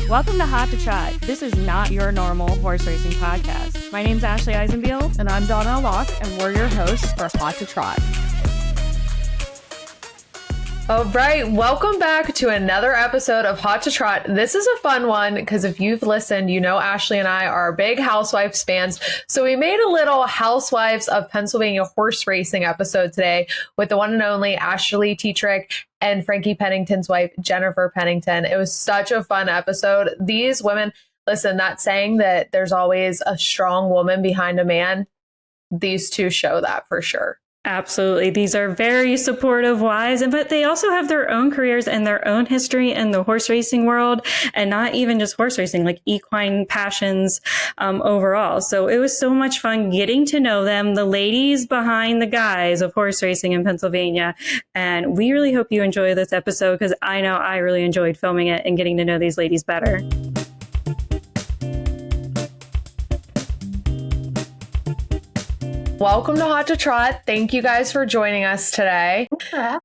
Welcome to Hot to Trot. This is not your normal horse racing podcast. My name's Ashley Eisenbiel. And I'm Donna Locke, and we're your hosts for Hot to Trot. All right, welcome back to another episode of Hot to Trot. This is a fun one because if you've listened, you know Ashley and I are big Housewives fans. So we made a little Housewives of Pennsylvania horse racing episode today with the one and only Ashley Tetrick and Frankie Pennington's wife, Jennifer Pennington. It was such a fun episode. These women, listen, that saying that there's always a strong woman behind a man, these two show that for sure. Absolutely. These are very supportive wives, but they also have their own careers and their own history in the horse racing world, and not even just horse racing, like equine passions overall. So it was so much fun getting to know them, the ladies behind the guys of horse racing in Pennsylvania. And we really hope you enjoy this episode because I know I really enjoyed filming it and getting to know these ladies better. Welcome to Hot to Trot. Thank you guys for joining us today.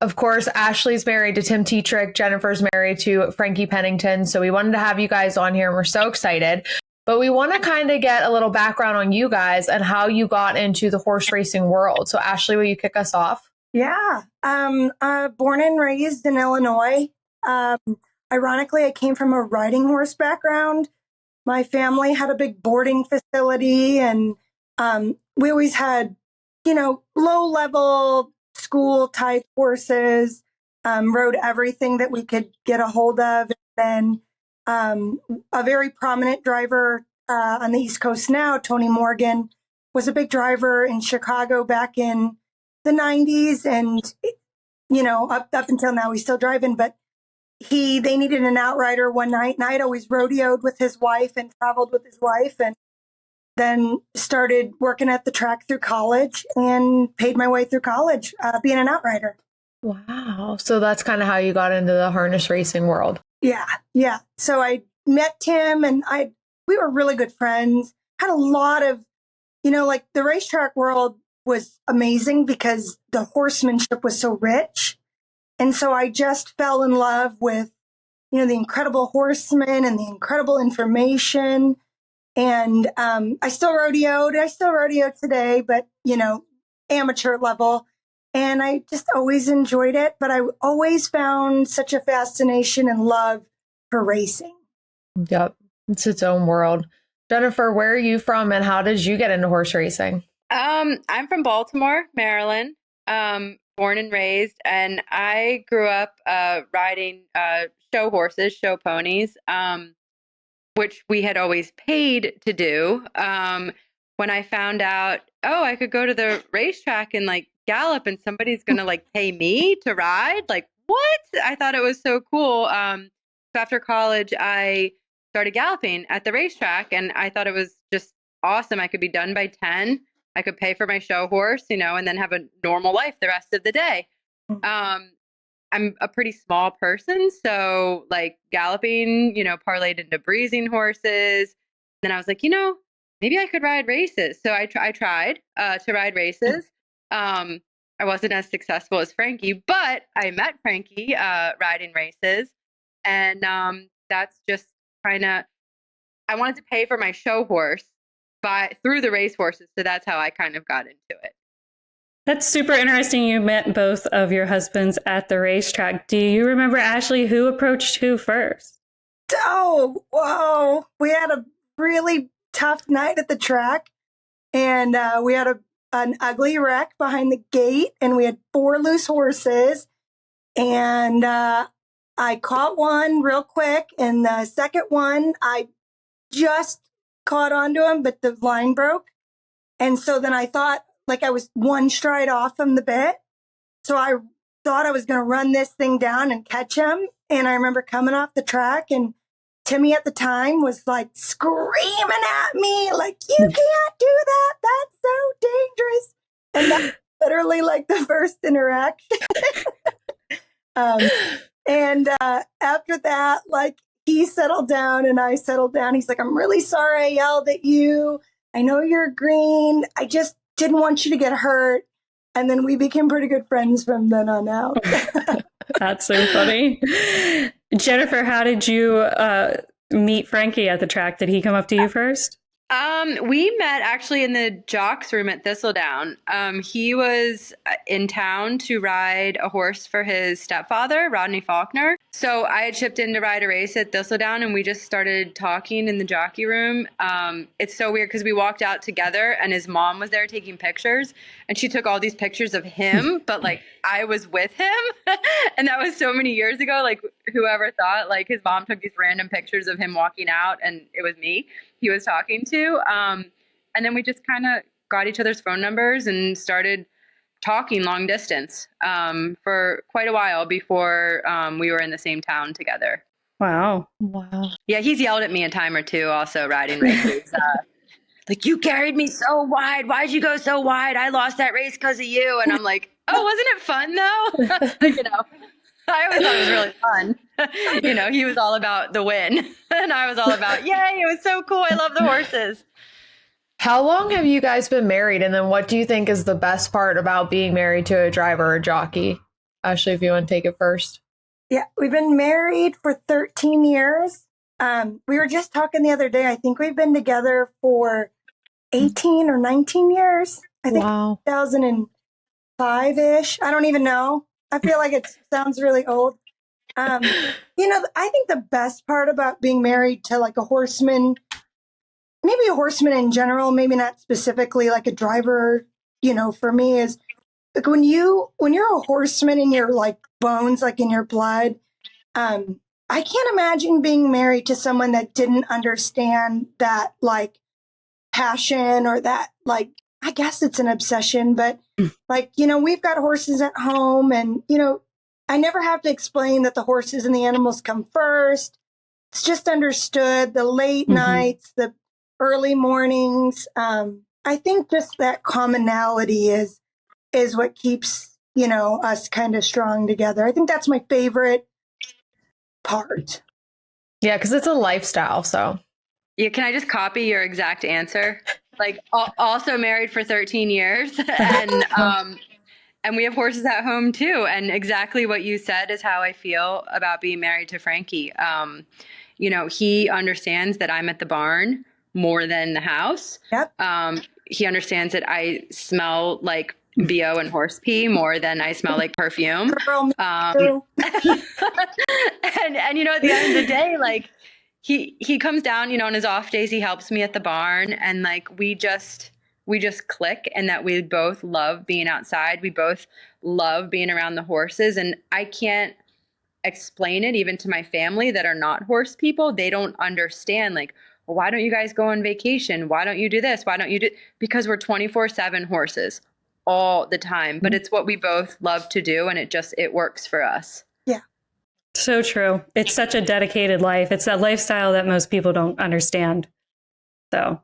Of course, Ashley's married to Tim Tetrick. Jennifer's married to Frankie Pennington. So we wanted to have you guys on here and we're so excited. But we want to kind of get a little background on you guys and how you got into the horse racing world. So Ashley, will you kick us off? Yeah. Born and raised in Illinois. Ironically, I came from a riding horse background. My family had a big boarding facility and we always had, low-level school-type horses, rode everything that we could get a hold of. And then a very prominent driver on the East Coast now, Tony Morgan, was a big driver in Chicago back in the 90s. And, up until now, he's still driving. But they needed an outrider one night, and I'd always rodeoed with his wife and traveled with his wife. And then started working at the track through college and paid my way through college, being an outrider. Wow. So that's kind of how you got into the harness racing world. Yeah. So I met Tim and we were really good friends. Had a lot of, the racetrack world was amazing because the horsemanship was so rich. And so I just fell in love with, the incredible horsemen and the incredible information. And I still rodeoed. I still rodeo today, but, amateur level. And I just always enjoyed it. But I always found such a fascination and love for racing. Yep. It's its own world. Jennifer, where are you from and how did you get into horse racing? I'm from Baltimore, Maryland, born and raised. And I grew up riding show horses, show ponies. Which we had always paid to do. When I found out, I could go to the racetrack and gallop and somebody's going to pay me to ride. What? I thought it was so cool. So after college, I started galloping at the racetrack and I thought it was just awesome. I could be done by 10. I could pay for my show horse, and then have a normal life the rest of the day. I'm a pretty small person, so galloping, parlayed into breezing horses. Then I was like, maybe I could ride races. So I tried to ride races. I wasn't as successful as Frankie, but I met Frankie riding races. And that's just kind of, I wanted to pay for my show horse through the race horses. So that's how I kind of got into it. That's super interesting. You met both of your husbands at the racetrack. Do you remember, Ashley, who approached who first? Oh, whoa. We had a really tough night at the track. And we had an ugly wreck behind the gate. And we had 4 loose horses. And I caught one real quick. And the second one, I just caught onto him, but the line broke. And so then I thought, I was one stride off from the bit. So I thought I was going to run this thing down and catch him. And I remember coming off the track and Timmy at the time was screaming at me, you can't do that. That's so dangerous. And that's literally the first interaction. And after that, he settled down and I settled down. He's like, I'm really sorry I yelled at you. I know you're green. I just didn't want you to get hurt. And then we became pretty good friends from then on out. That's so funny. Jennifer, how did you meet Frankie at the track? Did he come up to you first? We met actually in the jocks room at Thistledown. He was in town to ride a horse for his stepfather, Rodney Faulkner. So I had chipped in to ride a race at Thistledown, and we just started talking in the jockey room. It's so weird because we walked out together, and his mom was there taking pictures, and she took all these pictures of him, but like I was with him, and that was so many years ago. Like whoever thought, like his mom took these random pictures of him walking out, and it was me he was talking to. And then we just kind of got each other's phone numbers and started talking long distance for quite a while before we were in the same town together. Wow. Wow. Yeah, he's yelled at me a time or two also riding races. Like, you carried me so wide. Why'd you go so wide? I lost that race because of you. And I'm like, oh, wasn't it fun though? You know, I always thought it was really fun. You know, he was all about the win. And I was all about, yay, it was so cool. I love the horses. How long have you guys been married? And then what do you think is the best part about being married to a driver or jockey? Ashley, if you want to take it first. Yeah, we've been married for 13 years. We were just talking the other day. I think we've been together for 18 or 19 years. I think Wow. 2005-ish. I don't even know. I feel like it sounds really old. You know, I think the best part about being married to like a horseman, maybe a horseman in general, maybe not specifically like a driver, you know, for me is like when you're a horseman in your like bones, like in your blood, I can't imagine being married to someone that didn't understand that like passion or that like, I guess it's an obsession, but like, you know, we've got horses at home and, you know, I never have to explain that the horses and the animals come first. It's just understood the late nights, the early mornings. I think just that commonality is what keeps, you know, us kind of strong together. I think that's my favorite part. Yeah, because it's a lifestyle. So Yeah, can I just copy your exact answer? Like, also married for 13 years, and we have horses at home too. And exactly what you said is how I feel about being married to Frankie. You know, he understands that I'm at the barn more than the house. Yep. He understands that I smell like BO and horse pee more than I smell like perfume. Girl, me too. And you know, at the end of the day, like he comes down, you know, on his off days, he helps me at the barn, and like we just click, and that we both love being outside. We both love being around the horses, and I can't explain it even to my family that are not horse people. They don't understand, like, well, why don't you guys go on vacation? Why don't you do this? Why don't you do? Because we're 24/7 horses all the time, but it's what we both love to do, and it works for us. Yeah. So true. It's such a dedicated life. It's that lifestyle that most people don't understand. So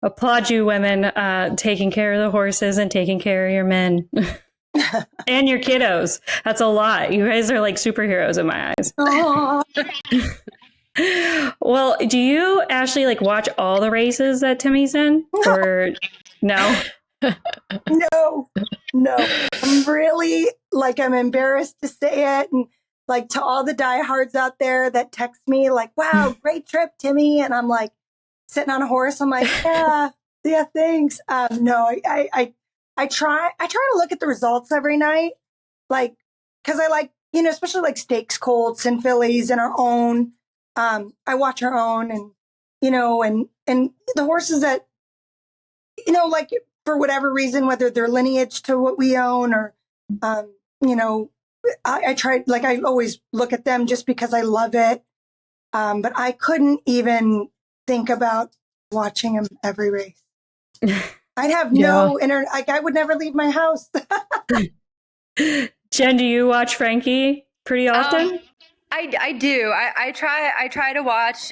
applaud you women taking care of the horses and taking care of your men and your kiddos. That's a lot. You guys are like superheroes in my eyes. Well, do you actually like watch all the races that Timmy's in? Or no? No. I'm really like, I'm embarrassed to say it. And like to all the diehards out there that text me like, wow, great trip, Timmy. And I'm like sitting on a horse. I'm like, yeah, thanks. No, I try to look at the results every night. Like, cause I like, you know, especially like stakes colts and fillies and our own. I watch our own and, you know, and the horses that, you know, like for whatever reason, whether they're lineage to what we own or, you know, I try, like I always look at them just because I love it. But I couldn't even think about watching them every race. I'd have no internet. Like I would never leave my house. Jen, do you watch Frankie pretty often? I do. I try to watch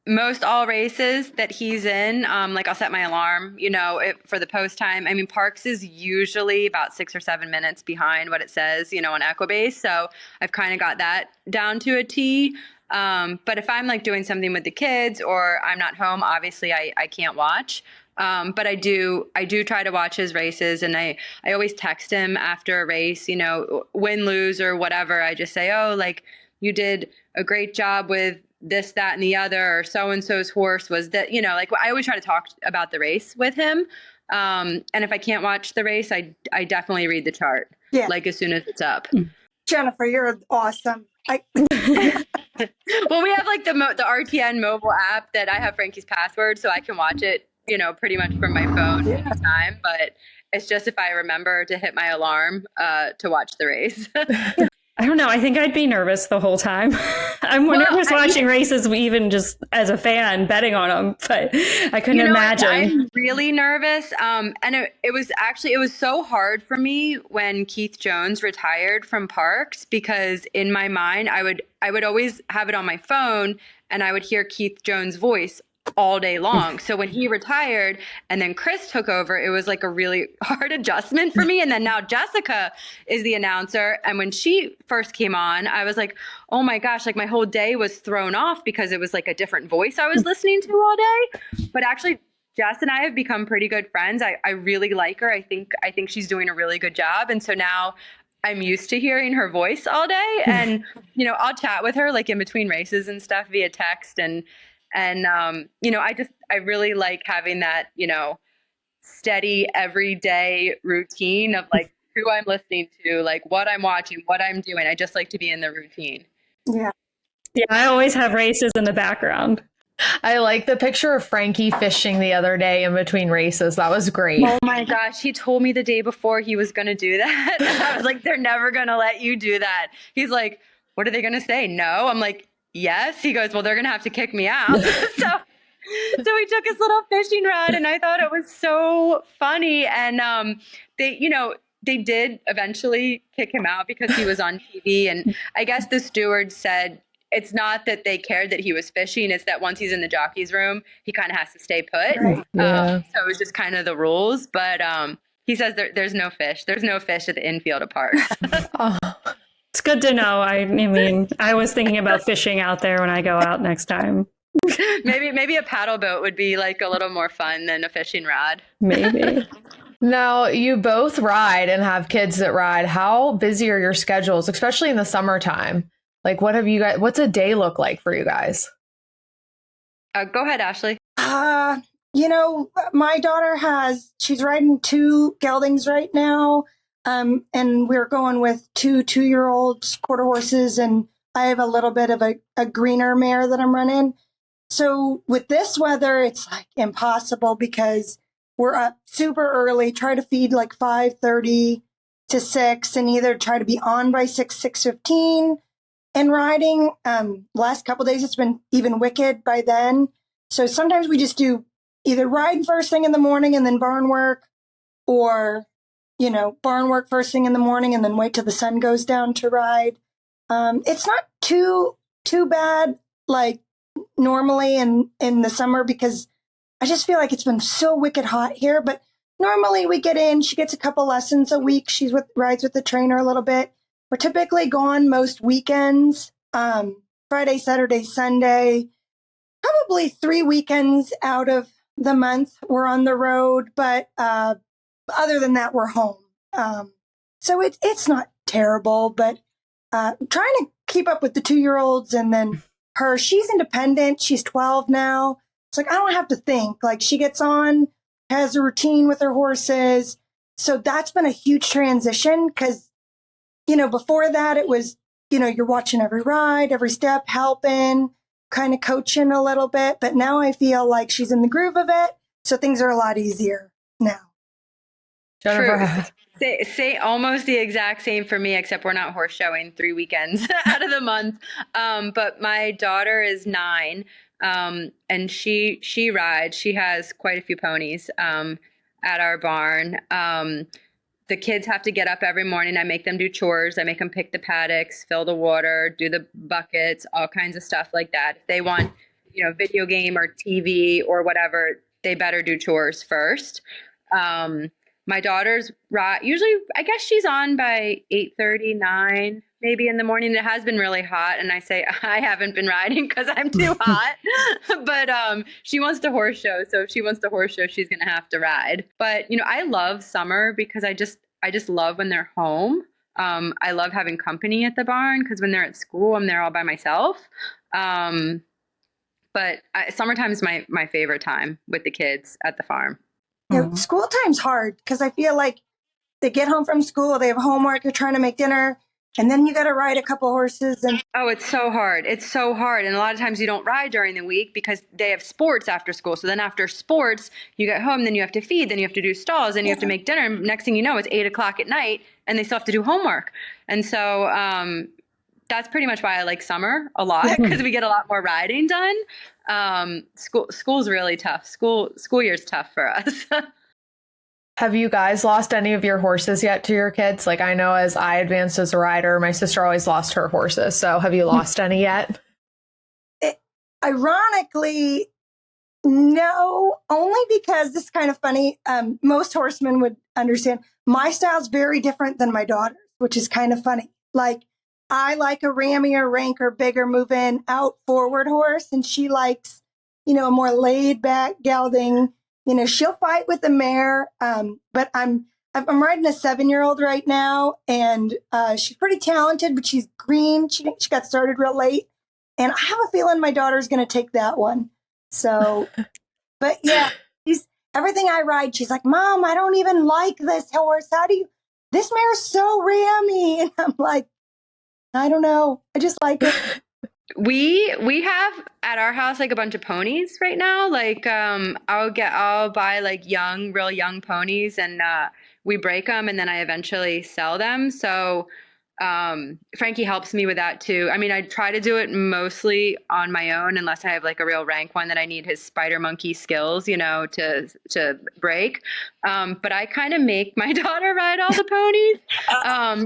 most all races that he's in. Like I'll set my alarm, you know, for the post time. I mean, Parks is usually about 6 or 7 minutes behind what it says, you know, on Equibase. So I've kind of got that down to a T. But if I'm like doing something with the kids or I'm not home, obviously I can't watch. But I do try to watch his races, and I always text him after a race, you know, win, lose, or whatever. I just say, oh, like you did a great job with this, that, and the other, or so-and-so's horse was that, you know, like I always try to talk about the race with him. And if I can't watch the race, I definitely read the chart, like as soon as it's up. Jennifer, you're awesome. Well, we have like the RTN mobile app that I have Frankie's password, so I can watch it, you know, pretty much from my phone anytime. But it's just if I remember to hit my alarm to watch the race. I don't know. I think I'd be nervous the whole time. I'm more nervous watching races, even just as a fan, betting on them. But I couldn't imagine. I'm really nervous. And it was so hard for me when Keith Jones retired from Parks, because in my mind, I would always have it on my phone and I would hear Keith Jones' voice all day long. So when he retired and then Chris took over, it was like a really hard adjustment for me. And then now Jessica is the announcer. And when she first came on, I was like, oh my gosh, like my whole day was thrown off because it was like a different voice I was listening to all day. But actually, Jess and I have become pretty good friends. I really like her. I think she's doing a really good job. And so now I'm used to hearing her voice all day. And, you know, I'll chat with her like in between races and stuff via text. And you know, I really like having that, you know, steady everyday routine of like who I'm listening to, like what I'm watching, what I'm doing. I just like to be in the routine. Yeah. Yeah, I always have races in the background. I like the picture of Frankie fishing the other day in between races. That was great. Oh my gosh, he told me the day before he was going to do that. And I was like, they're never going to let you do that. He's like, what are they going to say? No. I'm like, yes. He goes, well, they're going to have to kick me out. So we took his little fishing rod, and I thought it was so funny. And they did eventually kick him out because he was on TV. And I guess the steward said it's not that they cared that he was fishing. It's that once he's in the jockey's room, he kind of has to stay put. Right. Yeah. So it was just kind of the rules. But he says there's no fish. There's no fish at the infield of Parks. Oh. It's good to know. I mean, I was thinking about fishing out there when I go out next time. Maybe a paddle boat would be like a little more fun than a fishing rod. Maybe. Now, you both ride and have kids that ride. How busy are your schedules, especially in the summertime? Like, what's a day look like for you guys? Go ahead, Ashley. You know, my daughter she's riding 2 geldings right now. And we're going with 2 2-year-olds, quarter horses, and I have a little bit of a greener mare that I'm running. So with this weather, it's like impossible because we're up super early, try to feed like 5:30 to 6, and either try to be on by 6:15 and riding. Last couple of days, it's been even wicked by then. So sometimes we just do either ride first thing in the morning and then barn work, or you know, barn work first thing in the morning and then wait till the sun goes down to ride. It's not too bad like normally in the summer, because I just feel like it's been so wicked hot here. But normally we get in, she gets a couple lessons a week. Rides with the trainer a little bit. We're typically gone most weekends, Friday, Saturday, Sunday, probably 3 weekends out of the month we're on the road. But other than that, we're home. So it's not terrible, but trying to keep up with the 2-year-olds, and then she's independent. She's 12 now. It's like, I don't have to think. Like, she gets on, has a routine with her horses. So that's been a huge transition because, you know, before that it was, you know, you're watching every ride, every step, helping, kind of coaching a little bit. But now I feel like she's in the groove of it. So things are a lot easier now. Jennifer. Say almost the exact same for me, except we're not horse showing 3 weekends out of the month. But my daughter is 9, and she rides. She has quite a few ponies at our barn. The kids have to get up every morning. I make them do chores. I make them pick the paddocks, fill the water, do the buckets, all kinds of stuff like that. If they want, you know, video game or TV or whatever, they better do chores first. My daughter's usually, I guess she's on by 8:39, maybe in the morning. It has been really hot, and I say I haven't been riding because I'm too hot. But she wants to horse show, so if she wants to horse show, she's gonna have to ride. But you know, I love summer because I just love when they're home. I love having company at the barn because when they're at school, I'm there all by myself. but summertime is my favorite time with the kids at the farm. You know, school time's hard because I feel like they get home from school, they have homework, you're trying to make dinner, and then you got to ride a couple horses. And Oh, it's so hard. It's so hard. And a lot of times you don't ride during the week because they have sports after school. So then after sports, you get home, then you have to feed, then you have to do stalls, then you have to make dinner. And next thing you know, it's 8 o'clock at night and they still have to do homework. And so that's pretty much why I like summer a lot because we get a lot more riding done. School's really tough. School year's tough for us. Have you guys lost any of your horses yet to your kids? Like I know as I advanced as a rider, my sister always lost her horses. So have you lost any yet? Ironically, no, only because this is kind of funny. Most horsemen would understand my style's very different than my daughter's, which is kind of funny. Like I like a rammier, ranker, bigger, moving out forward horse, and she likes, you know, a more laid back, gelding. You know, she'll fight with the mare, but I'm riding a 7-year-old right now, and she's pretty talented, but she's green. She got started real late, and I have a feeling my daughter's going to take that one. So, but yeah, everything I ride, she's like, Mom, I don't even like this horse. This mare's so rammy. And I'm like, I don't know. I just like it. We have at our house like a bunch of ponies right now. Like I'll buy like real young ponies, and we break them and then I eventually sell them. So Frankie helps me with that too. I mean, I try to do it mostly on my own unless I have like a real rank one that I need his spider monkey skills, you know, to break. But I kind of make my daughter ride all the ponies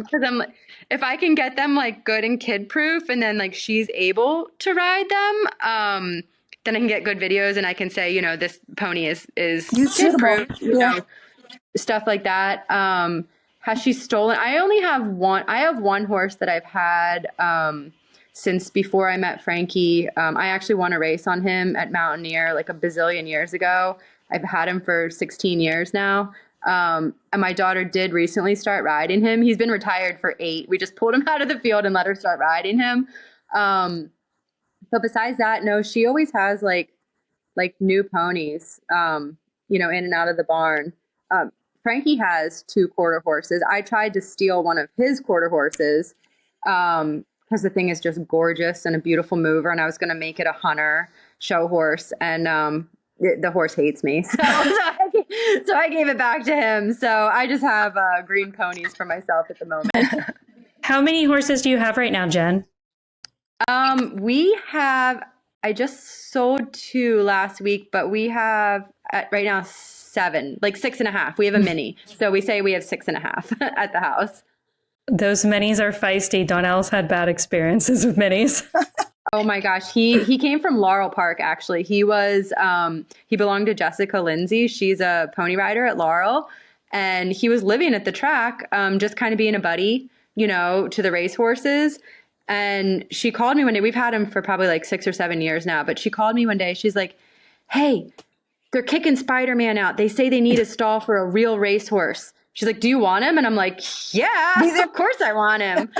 because I'm like, if I can get them like good and kid proof and then like she's able to ride them, then I can get good videos and I can say, you know, this pony is kid proof, you know, stuff like that. Has she stolen? I have one horse that I've had since before I met Frankie. I actually won a race on him at Mountaineer like a bazillion years ago. I've had him for 16 years now. And my daughter did recently start riding him. He's been retired for 8. We just pulled him out of the field and let her start riding him. But besides that, no, she always has like new ponies, you know, in and out of the barn. Frankie has 2 quarter horses. I tried to steal one of his quarter horses because the thing is just gorgeous and a beautiful mover. And I was going to make it a hunter show horse. And the horse hates me. So I gave it back to him. So I just have green ponies for myself at the moment. How many horses do you have right now, Jen? I just sold 2 last week, but we have right now 7, like 6.5. We have a mini. So we say we have 6.5 at the house. Those minis are feisty. Donnell's had bad experiences with minis. Oh my gosh. He came from Laurel Park, actually. He belonged to Jessica Lindsay. She's a pony rider at Laurel. And he was living at the track, just kind of being a buddy, you know, to the race horses. And she called me one day. We've had him for probably like 6 or 7 years now. But she called me one day. She's like, hey, they're kicking Spider-Man out. They say they need a stall for a real racehorse. She's like, do you want him? And I'm like, yeah, of course I want him.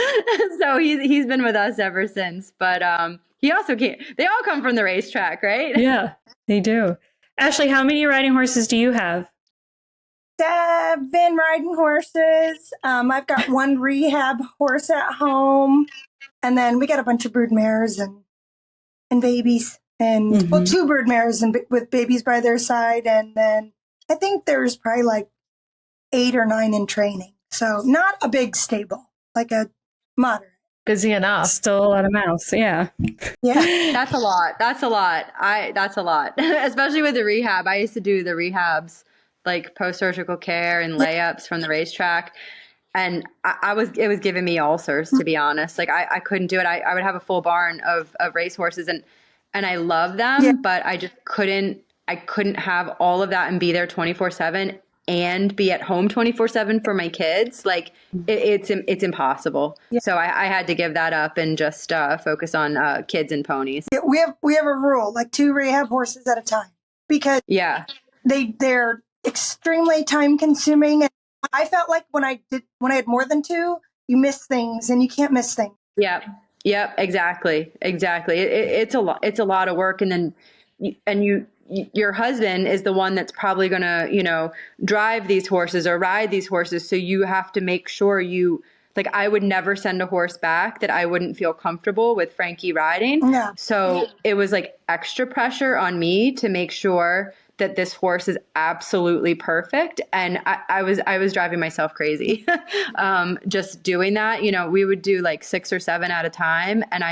So he's been with us ever since. But he also came. They all come from the racetrack, right? Yeah, they do. Ashley, how many riding horses do you have? 7 riding horses. I've got 1 rehab horse at home. And then we got a bunch of brood mares and babies. And well, 2 brood mares and with babies by their side. And then I think there's probably like 8 or 9 in training. So not a big stable, like a moderate. Busy enough. Still a lot of mouths. Yeah. Yeah. That's a lot. That's a lot. Especially with the rehab. I used to do the rehabs, like post-surgical care and layups from the racetrack. And it was giving me ulcers, to be honest. Like I couldn't do it. I would have a full barn of racehorses and I love them, but I just couldn't have all of that and be there 24/7 and be at home 24/7 for my kids. Like it's impossible. Yeah. So I had to give that up and just focus on kids and ponies. Yeah, we have a rule, like 2 rehab horses at a time, because they're extremely time consuming. And I felt like when I had more than 2, you miss things and you can't miss things. Yeah. Yep, exactly. Exactly. It's a lot. It's a lot of work. And then, your husband is the one that's probably going to, drive these horses or ride these horses. So you have to make sure like, I would never send a horse back that I wouldn't feel comfortable with Frankie riding. Yeah. So it was like extra pressure on me to make sure that this horse is absolutely perfect. And I was driving myself crazy, just doing that. We would do like 6 or 7 at a time. And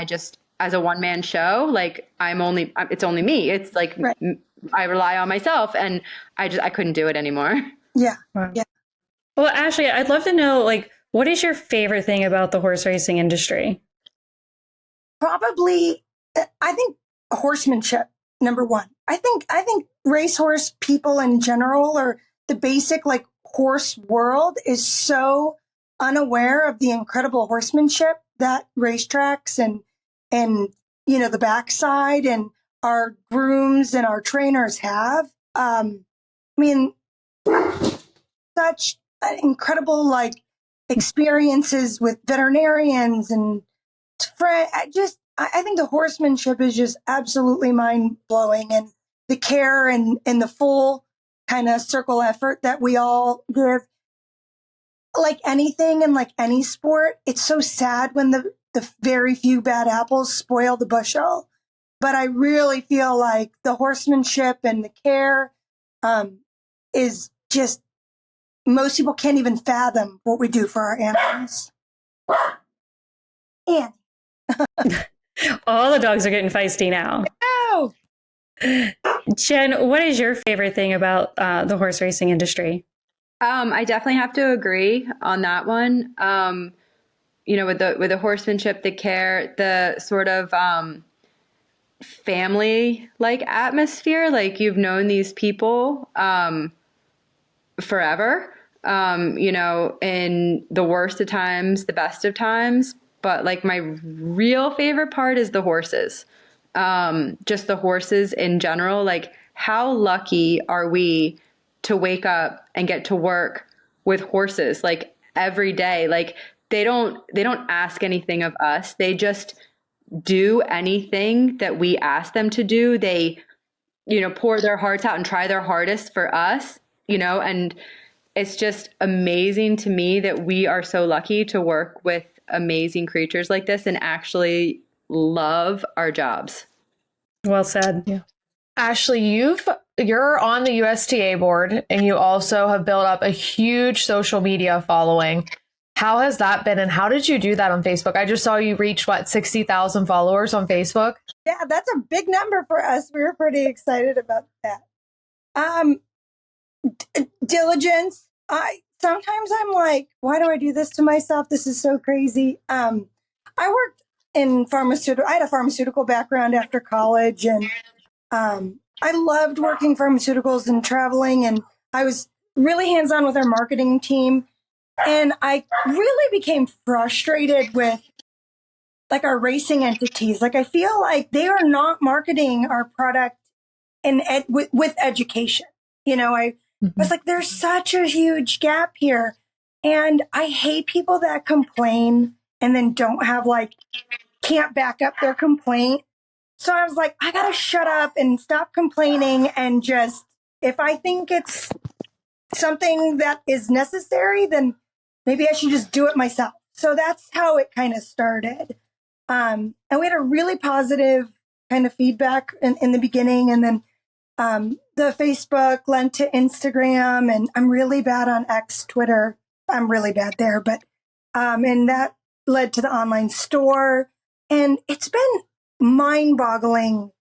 as a one-man show, like it's only me. It's like, Right. I rely on myself, and I couldn't do it anymore. Yeah. Wow. Yeah. Well, Ashley, I'd love to know, like, what is your favorite thing about the horse racing industry? Probably, I think horsemanship, number one. I think racehorse people in general, or the basic like horse world, is so unaware of the incredible horsemanship that racetracks and the backside and our grooms and our trainers have. I mean, such incredible like experiences with veterinarians and I think the horsemanship is just absolutely mind blowing, and the care and the full kind of circle effort that we all give. Like anything in like any sport, it's so sad when the very few bad apples spoil the bushel. But I really feel like the horsemanship and the care is just, most people can't even fathom what we do for our animals. And All the dogs are getting feisty now. oh, Jen, what is your favorite thing about the horse racing industry? I definitely have to agree on that one. With the horsemanship, the care, the sort of family like atmosphere, like you've known these people forever. In the worst of times, the best of times. But like my real favorite part is the horses. Just the horses in general. Like, how lucky are we to wake up and get to work with horses like every day? Like, they don't ask anything of us. They just do anything that we ask them to do. They, pour their hearts out and try their hardest for us, and it's just amazing to me that we are so lucky to work with amazing creatures like this and actually love our jobs. Well said. Yeah. Ashley, you're on the USTA board, and you also have built up a huge social media following. How has that been, and how did you do that on Facebook? I just saw you reach 60,000 followers on Facebook. yeah, that's a big number for us. We were pretty excited about that. Diligence. Sometimes I'm like, why do I do this to myself? This is so crazy. I worked in pharmaceutical. I had a pharmaceutical background after college, and I loved working pharmaceuticals and traveling. And I was really hands-on with our marketing team. And I really became frustrated with like our racing entities. Like, I feel like they are not marketing our product with education. I was like, there's such a huge gap here. And I hate people that complain and then can't back up their complaint. So I was like, I got to shut up and stop complaining. And just, if I think it's something that is necessary, then maybe I should just do it myself. So that's how it kind of started. And we had a really positive kind of feedback in the beginning. And then the Facebook lent to Instagram, and I'm really bad on X, Twitter. I'm really bad there, but and that led to the online store. And it's been mind-boggling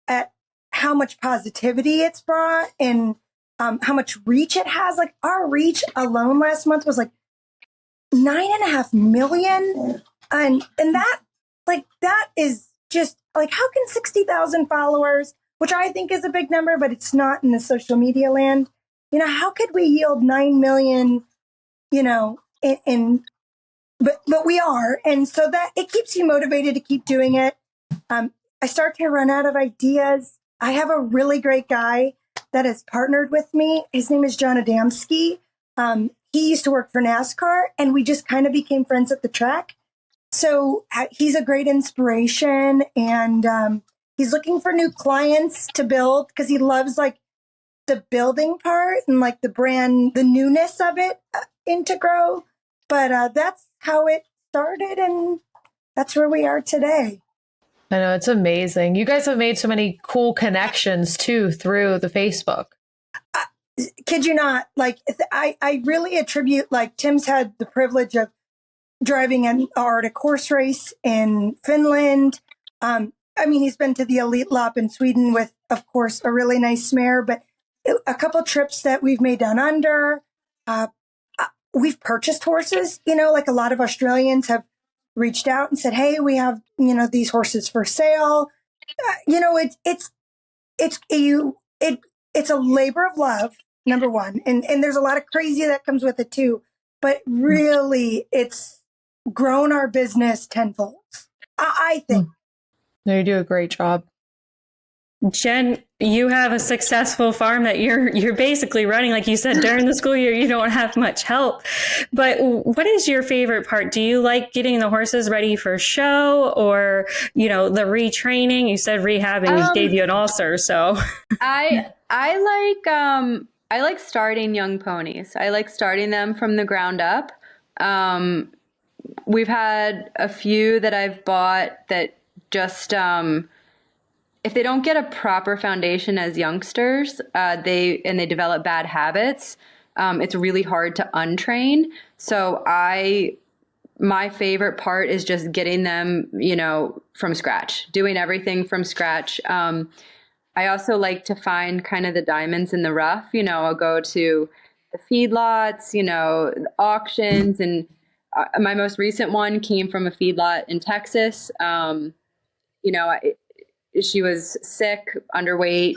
at how much positivity it's brought and how much reach it has. Like, our reach alone last month was like 9.5 million, and that is just like, how can 60,000 followers, which I think is a big number, but it's not in the social media land. How could we yield 9 million, but we are. And so that it keeps you motivated to keep doing it. I start to run out of ideas. I have a really great guy that has partnered with me. His name is John Adamski. He used to work for NASCAR, and we just kind of became friends at the track. So he's a great inspiration, and he's looking for new clients to build because he loves like the building part and like the brand, the newness of it in to grow. But that's how it started, and that's where we are today. I know, it's amazing. You guys have made so many cool connections too through the Facebook. Kid you not, like I really attribute, like Tim's had the privilege of driving an Arctic horse race in Finland. I mean, he's been to the Elite Lop in Sweden with, of course, a really nice mare, but a couple trips that we've made down under. We've purchased horses, like a lot of Australians have reached out and said, hey, we have, these horses for sale. It's a labor of love, number one. And there's a lot of crazy that comes with it too. But really, it's grown our business tenfold, I think. No, you do a great job. Jen, you have a successful farm that you're basically running. Like you said, during the school year, you don't have much help. But what is your favorite part? Do you like getting the horses ready for show, or, the retraining? You said rehabbing gave you an ulcer, so. I like starting young ponies. I like starting them from the ground up. We've had a few that I've bought that just, if they don't get a proper foundation as youngsters, they develop bad habits, it's really hard to untrain. So my favorite part is just getting them, from scratch, doing everything from scratch. I also like to find kind of the diamonds in the rough. I'll go to the feedlots, auctions, and my most recent one came from a feedlot in Texas. She was sick, underweight,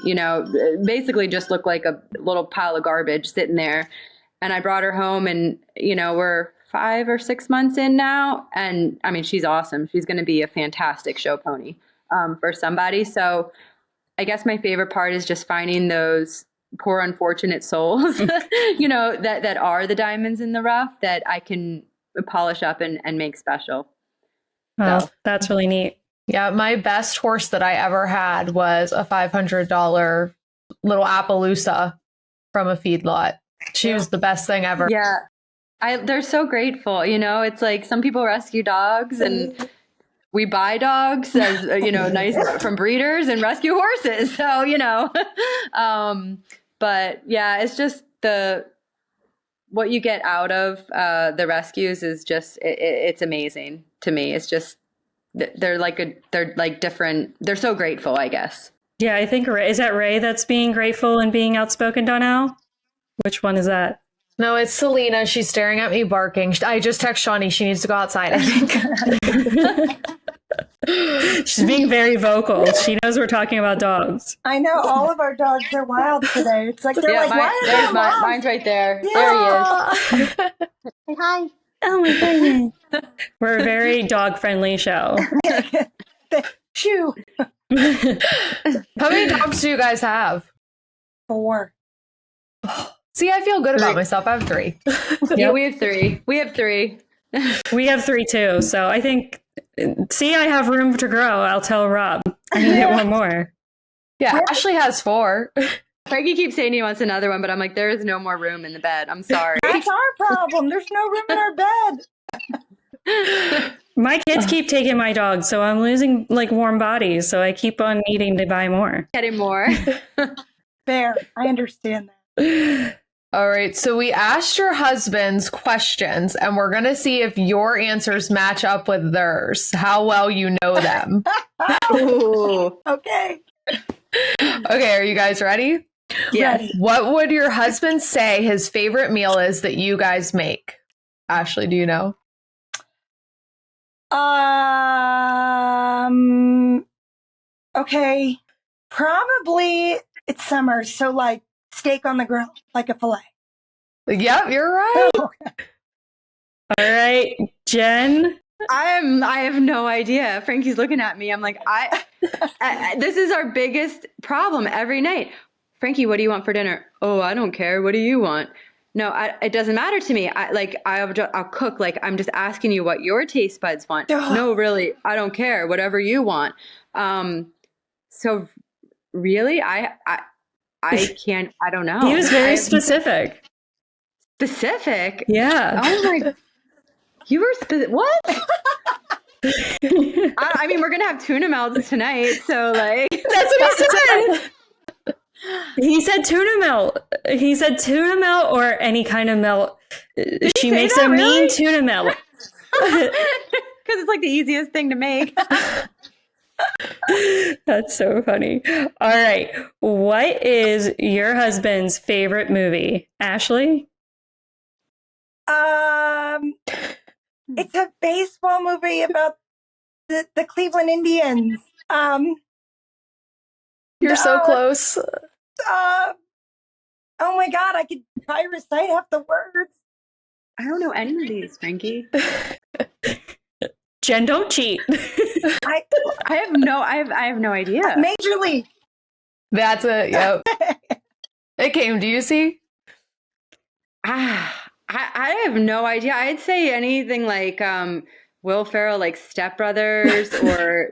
basically just looked like a little pile of garbage sitting there. And I brought her home, and, we're 5 or 6 months in now. And I mean, she's awesome. She's going to be a fantastic show pony for somebody. So I guess my favorite part is just finding those poor, unfortunate souls, that are the diamonds in the rough that I can polish up and make special. Oh, So. that's really neat. Yeah, my best horse that I ever had was a $500 little Appaloosa from a feedlot. She was the best thing ever. Yeah. They're so grateful. It's like some people rescue dogs, and we buy dogs as, nice from breeders, and rescue horses. So, but yeah, it's just what you get out of the rescues is just, it's amazing to me. It's just, they're different. They're so grateful, I guess. Yeah, I think is that Ray that's being grateful and being outspoken, Donnell? Which one is that? No, it's Selena. She's staring at me barking. I just text Shawnee. She needs to go outside, I think. She's being very vocal. She knows we're talking about dogs. I know all of our dogs are wild today. It's like they're why are mine's right there. Yeah. There he is. Say hi. Oh my goodness. We're a very dog-friendly show. Shoo. How many dogs do you guys have? 4. See, I feel good about myself. I have 3. Yeah, we have 3. We have 3. We have 3 too. So I think, I have room to grow. I'll tell Rob. I can get one more. Yeah, Ashley has 4. Frankie keeps saying he wants another one, but I'm like, there is no more room in the bed. I'm sorry. That's our problem. There's no room in our bed. My kids keep taking my dogs, so I'm losing warm bodies. So I keep on needing to buy more. Getting more. Fair. I understand that. All right. So we asked your husbands questions, and we're going to see if your answers match up with theirs, how well you know them. Ooh. Okay. Okay. Are you guys ready? Yes. What would your husband say his favorite meal is that you guys make? Ashley, do you know? Okay. Probably it's summer, so like steak on the grill, like a fillet. Yep, you're right. All right, Jen. I have no idea. Frankie's looking at me. I'm like, this is our biggest problem every night. Frankie, what do you want for dinner? Oh, I don't care. What do you want? No, it doesn't matter to me. I'll cook. Like, I'm just asking you what your taste buds want. Ugh. No, really, I don't care. Whatever you want. So really, I can't. I don't know. He was very specific. Specific. Yeah. Oh my. You were what? I mean, we're gonna have tuna melts tonight, so like. That's what he said. He said tuna melt. He said tuna melt or any kind of melt. She makes a mean tuna melt. Because it's like the easiest thing to make. That's so funny. All right. What is your husband's favorite movie? Ashley? It's a baseball movie about the Cleveland Indians. You're so close. Oh my God, I could probably recite half the words. I don't know any of these, Frankie. Jen, don't cheat. I have no idea. Major League. That's it. Yep. It came. Do you see? I have no idea. I'd say anything like Will Ferrell, like Step Brothers, or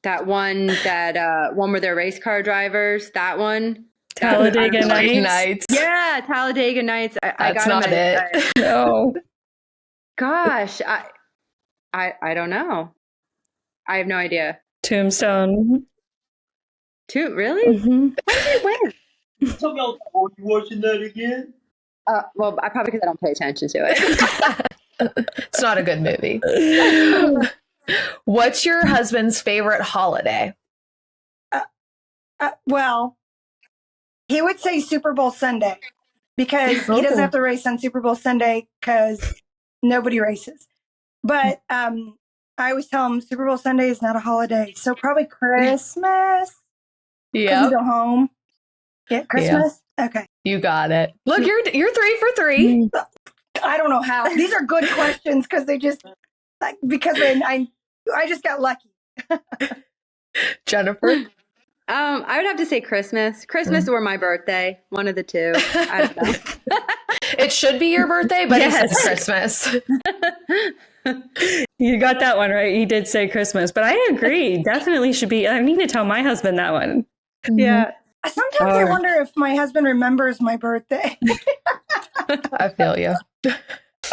that one where they're race car drivers. That one. Talladega Nights. Yeah, Talladega Nights. I That's got not it. No. Gosh, I don't know. I have no idea. Tombstone. Really? Mm-hmm. When did he win? Tell me, are you watching that again? Well, I probably because I don't pay attention to it. It's not a good movie. What's your husband's favorite holiday? Well, he would say Super Bowl Sunday because he doesn't have to race on Super Bowl Sunday because nobody races. But I always tell him Super Bowl Sunday is not a holiday. So probably Christmas. Yeah. Go home. Yeah, Christmas. Yeah. Okay. You got it. Look, you're 3 for 3. I don't know how. These are good questions because they just because I just got lucky. Jennifer? I would have to say Christmas or my birthday. One of the two. I don't know. It should be your birthday, but Yes. it's Christmas. You got that one right. He did say Christmas, but I agree. Definitely should be. I need to tell my husband that one. Yeah. Sometimes I wonder if my husband remembers my birthday. I feel you.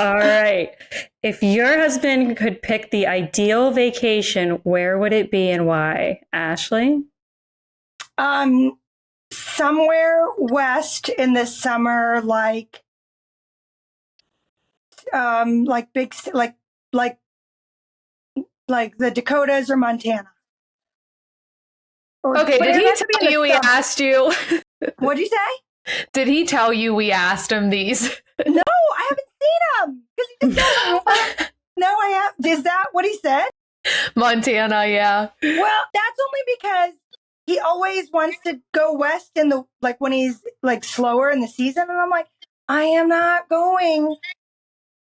All right. If your husband could pick the ideal vacation, where would it be and why? Ashley? Somewhere west in the summer, like big, like the Dakotas or Montana. Okay, did he tell you we asked you? What'd you say? Did he tell you we asked him these? No, I haven't seen him because he just doesn't. No, I have. Is that what he said? Montana, yeah. Well, that's only because he always wants to go west in the when he's slower in the season, and I'm like, I am not going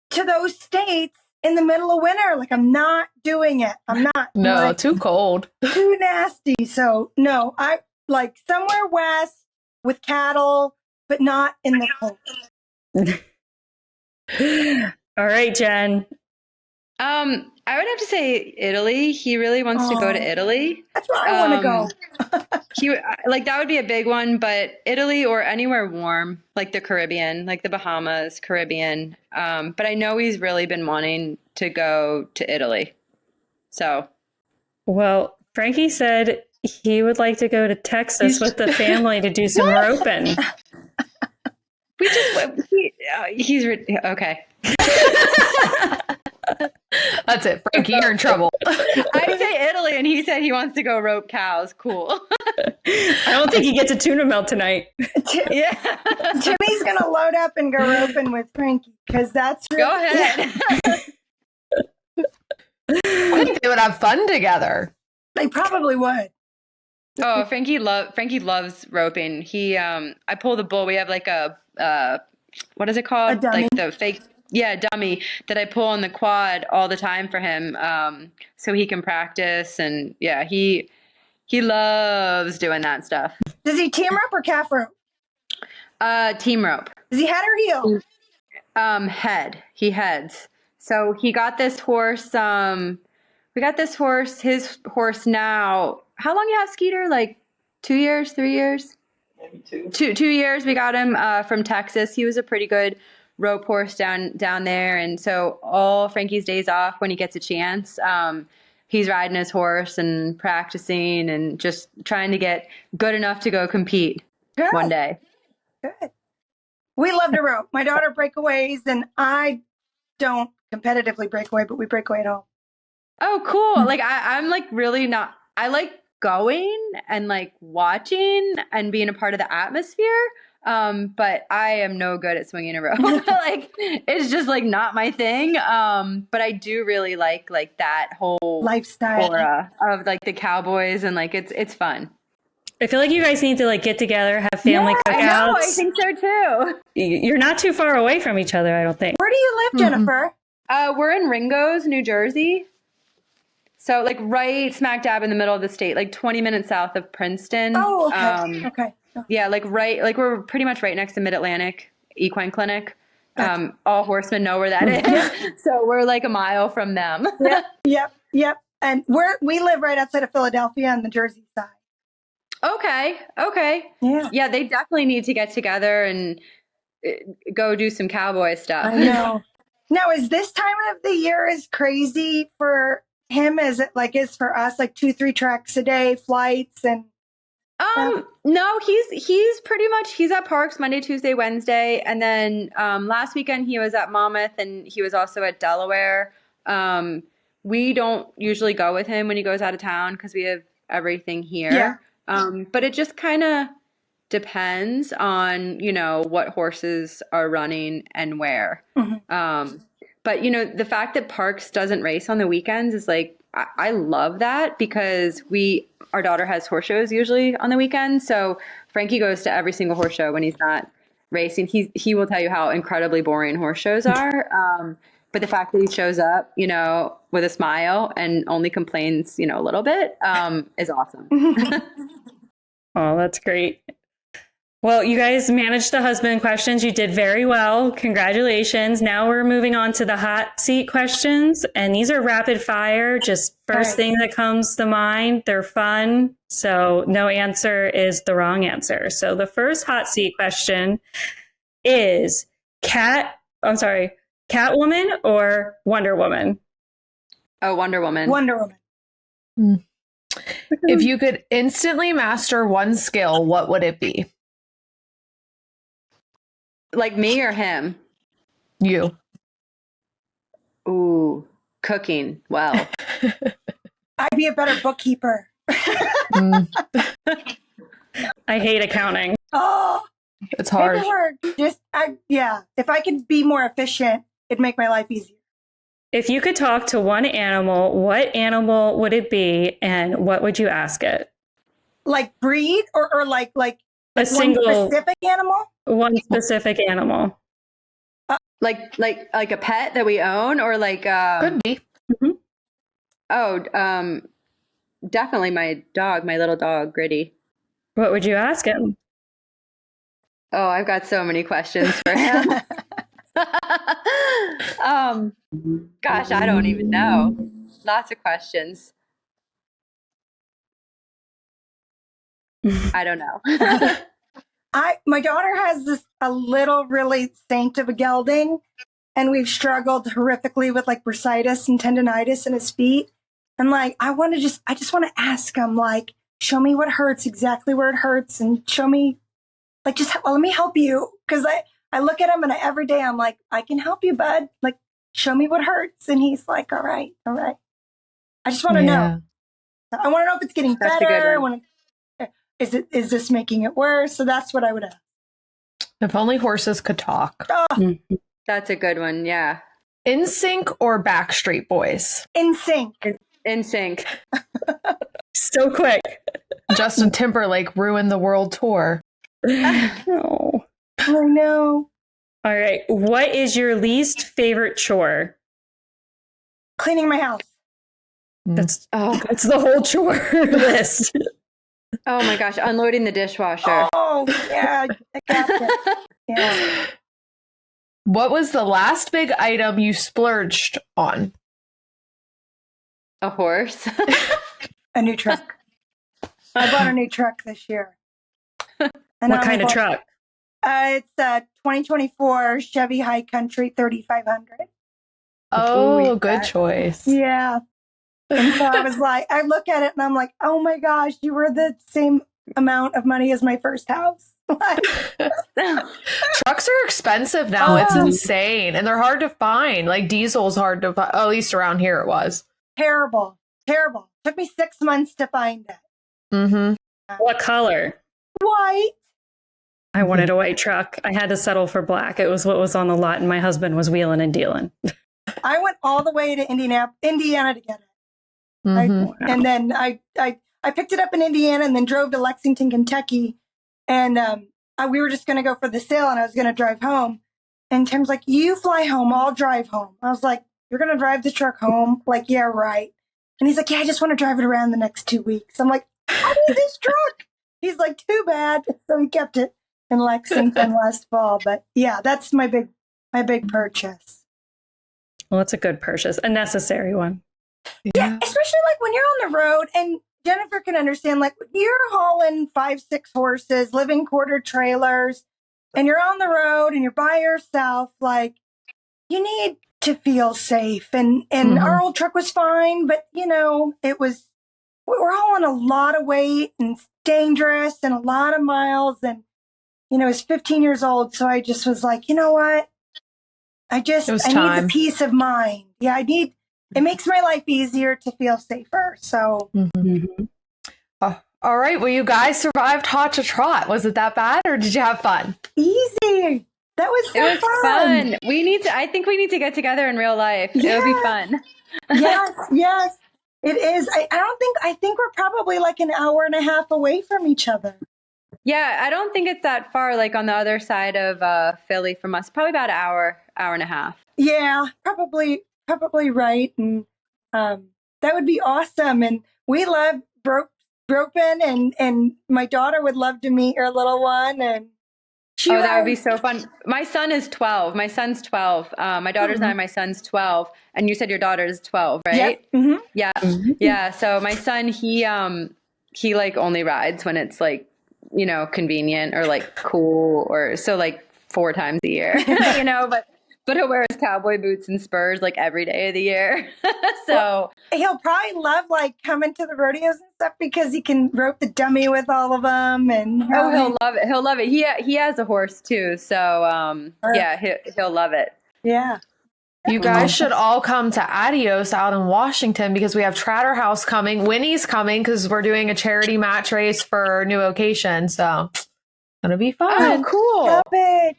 to those states in the middle of winter. Like, I'm not doing it. I'm not. No, too cold. Too nasty. So no, I like somewhere west with cattle, but not in the cold. All right, Jen. I would have to say Italy. He really wants to go to Italy. That's where I want to go. That would be a big one, but Italy or anywhere warm, like the Caribbean, like the Bahamas, Caribbean. But I know he's really been wanting to go to Italy. So, well, Frankie said he would like to go to Texas with the family to do some roping. He's okay. That's it, Frankie. You're in trouble. I say Italy, and he said he wants to go rope cows. Cool. I don't think he gets a tuna melt tonight. Yeah. Timmy's gonna load up and go roping with Frankie because that's really, go ahead. I think they would have fun together. They probably would. Oh, Frankie loves roping. He I pull the bull. We have like a what is it called? A dummy. Like the fake dummy that I pull on the quad all the time for him, so he can practice. And yeah, he loves doing that stuff. Does he team rope or calf rope? Team rope. Is he head or heel? Head. He heads. So he got this horse. We got this horse. His horse now. How long you have Skeeter? Like 2 years, 3 years? Maybe two. 2 years. We got him from Texas. He was a pretty good rope horse down there, and so all Frankie's days off when he gets a chance, he's riding his horse and practicing and just trying to get good enough to go compete one day. Good. We love to rope. My daughter breakaways, and I don't competitively break away, but we break away at home. Oh, cool. Like I'm like really not, I like going and like watching and being a part of the atmosphere. But I am no good at swinging a rope. Like it's just like not my thing. But I do really like that whole Lifestyle aura of like the cowboys, and like it's fun. I feel like you guys need to like get together, have family cookouts. I know, I think so too. You're not too far away from each other, I don't think. Where do you live, Jennifer? We're in Ringo's, New Jersey. So like right smack dab in the middle of the state, like 20 minutes south of Princeton. Oh, okay. Okay. Yeah, like we're pretty much right next to Mid-Atlantic Equine Clinic. All horsemen know where that is. So we're like a mile from them. Yep. And we live right outside of Philadelphia on the Jersey side. Okay. Yeah, they definitely need to get together and go do some cowboy stuff. I know. Now, is this time of the year as crazy for him as it like is for us, like 2-3 tracks a day, flights and no, he's pretty much, he's at Parks Monday, Tuesday, Wednesday. And then last weekend he was at Monmouth, and he was also at Delaware. We don't usually go with him when he goes out of town because we have everything here. But it just kind of depends on, what horses are running and where. But, the fact that Parks doesn't race on the weekends is like, I love that because our daughter has horse shows usually on the weekends. So Frankie goes to every single horse show when he's not racing. He will tell you how incredibly boring horse shows are. But the fact that he shows up, with a smile and only complains, a little bit, is awesome. Oh, that's great. Well, you guys managed the husband questions. You did very well. Congratulations. Now we're moving on to the hot seat questions. And these are rapid fire, just first thing that comes to mind. They're fun. So no answer is the wrong answer. So the first hot seat question is Catwoman or Wonder Woman? Oh, Wonder Woman. Wonder Woman. If you could instantly master one skill, what would it be? Like me or him? You. Ooh, cooking. Well, I'd be a better bookkeeper. I hate accounting. Oh, it's hard. Paperwork. If I could be more efficient, it'd make my life easier. If you could talk to one animal, what animal would it be, and what would you ask it? Like breed or like a single one specific animal? One specific animal. Like a pet that we own, or like could be. Oh, definitely my dog, my little dog, Gritty. What would you ask him? Oh, I've got so many questions for him. Gosh, I don't even know. Lots of questions. I don't know. My daughter has a little really saint of a gelding, and we've struggled horrifically with like bursitis and tendonitis in his feet. And like, I just want to ask him, like, show me what hurts, exactly where it hurts, and show me, like, let me help you. Cause I look at him and every day I'm like, I can help you, bud. Like, show me what hurts. And he's like, all right. I just want to know. I want to know if it's getting better. Is this making it worse? So that's what I would ask. If only horses could talk. Oh. That's a good one. Yeah. NSYNC or Backstreet Boys? NSYNC. NSYNC. So quick. Justin Timberlake ruined the world tour. No. I know. All right. What is your least favorite chore? Cleaning my house. That's the whole chore list. Oh my gosh, unloading the dishwasher. Oh, Oh, yeah, I got it. Yeah. What was the last big item you splurged on? A horse. A new truck. I bought a new truck this year. And What kind of truck? It's a 2024 Chevy High Country 3500. Oh, good choice. Yeah. And so I was like, I look at it and I'm like, oh my gosh, you were the same amount of money as my first house. Trucks are expensive now. It's insane. And they're hard to find. Like diesel's hard to find. At least around here it was. Terrible. Took me 6 months to find it. Mm-hmm. What color? White. I wanted a white truck. I had to settle for black. It was what was on the lot, and my husband was wheeling and dealing. I went all the way to Indiana to get it. Mm-hmm. And then I picked it up in Indiana and then drove to Lexington, Kentucky. And we were just going to go for the sale and I was going to drive home. And Tim's like, you fly home, I'll drive home. I was like, you're going to drive the truck home? Like, yeah, right. And he's like, yeah, I just want to drive it around the next 2 weeks. I'm like, I need this truck. He's like, too bad. So he kept it in Lexington last fall. But yeah, that's my big purchase. Well, it's a good purchase, a necessary one. Yeah, especially like when you're on the road, and Jennifer can understand, like you're hauling 5-6 horses, living quarter trailers, and you're on the road and you're by yourself, like you need to feel safe. And our old truck was fine, but you know, we're hauling a lot of weight and it's dangerous and a lot of miles. And, you know, it's 15 years old. So I just was like, you know what? I need the peace of mind. Yeah, it makes my life easier to feel safer. So. Mm-hmm. All right. Well, you guys survived Hot to Trot. Was it that bad or did you have fun? Easy. That was so It was fun. I think we need to get together in real life. Yeah. It would be fun. Yes. It is. I think we're probably like an hour and a half away from each other. Yeah, I don't think it's that far, like on the other side of Philly from us. Probably about an hour and a half. Yeah, probably right. And that would be awesome. And we love Broken, and my daughter would love to meet your little one. And that would be so fun. My son is 12. My son's 12. My daughter's 9. My son's 12. And you said your daughter is 12, right? Yep. Mm-hmm. Yeah. Mm-hmm. Yeah. So my son, he like only rides when it's like, you know, convenient or like cool, or so like 4 times a year, you know, but he'll wear his cowboy boots and spurs like every day of the year. So well, he'll probably love like coming to the rodeos and stuff because he can rope the dummy with all of them. And he'll love it. He'll love it. He has a horse too. So yeah, he'll love it. Yeah. You guys should all come to Adios out in Washington because we have Tratter House coming. Winnie's coming because we're doing a charity match race for our new location. So it's going to be fun. Oh, cool. Love it.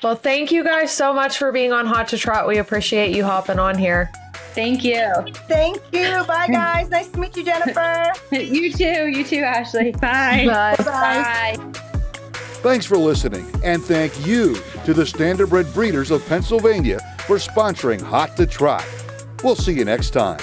Well, thank you guys so much for being on Hot to Trot. We appreciate you hopping on here. Thank you. Thank you. Bye, guys. Nice to meet you, Jennifer. You too, Ashley. Bye. Bye. Bye. Thanks for listening, and thank you to the Standardbred Breeders of Pennsylvania for sponsoring Hot to Trot. We'll see you next time.